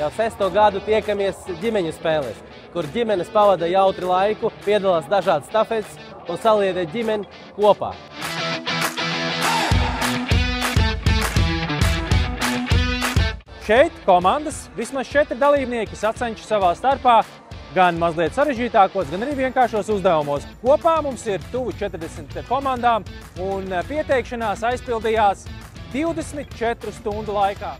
Jau 6. gadu tiekamies ģimeņu spēlēs, kur ģimenes pavada jautri laiku, piedalās dažādas stafetes un saliedē ģimeni kopā. Šeit komandas vismaz 4 dalībnieki sacenšas savā starpā gan mazliet sarežģītākos, gan arī vienkāršos uzdevumos. Kopā mums ir tuvu 40 komandām un pieteikšanās aizpildījās 24 stundu laikā.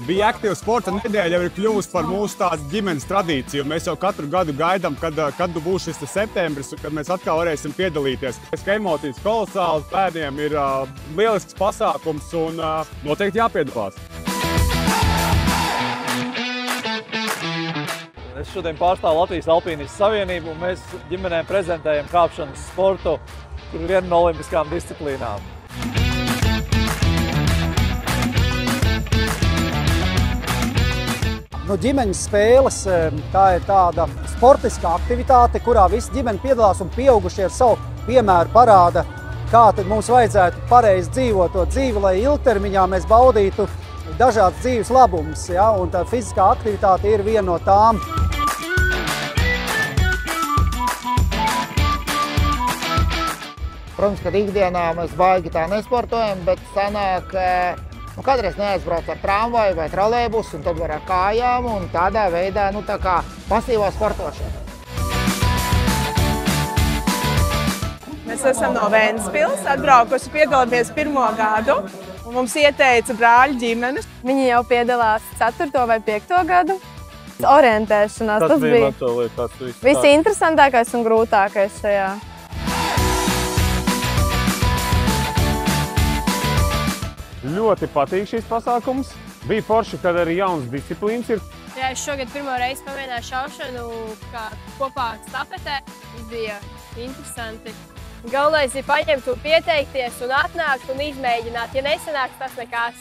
Bija aktīva sporta nedēļa jau ir kļuvusi par mūsu tādu ģimenes tradīciju. Mēs jau katru gadu gaidām, kad būs šis septembris, kad mēs atkal varēsim piedalīties. Emocijas kolosāls, bērniem ir lielisks pasākums un noteikti jāpiedalās. Es šodien pārstāvu Latvijas Alpīnistu savienību un mēs ģimenēm prezentējam kāpšanas sportu, kur ir viena no olimpiskām disciplīnām. Ģimeņas spēles tā ir tāda sportiskā aktivitāte, kurā visi ģimeni piedalās un pieaugušie ar savu piemēru parāda, kā tad mums vajadzētu pareizi dzīvot to dzīvi, lai ilgtermiņā mēs baudītu dažādas dzīves labumus. Ja? Un tā fiziskā aktivitāte ir viena no tām. Protams, ka ikdienā mēs baigi tā nesportojam, bet sanāk, kādreiz neaizbrauc ar tramvaju vai trolejbusu, un tad var ar kājām, un tādā veidā, tā kā pasīvā sportošana. Mēs esam no Ventspils, atbraukusi piedalīties 1. gadu, un mums ieteica brāļu ģimenes. Viņi jau piedalās 4. vai 5. gadu. Orientēšanās, tas bija visinteresantākais un grūtākais šajā. Ļoti patīk šīs pasākums. Bija forši, kad arī jaunas disciplīnas ir. Jā, es šogad pirmo reizi pamēģināju šaušanu kopā stafetē. Tas bija interesanti. Galvenais ir paņemt un pieteikties un atnākt un izmēģināt. Ja nesanāks, tas nekas.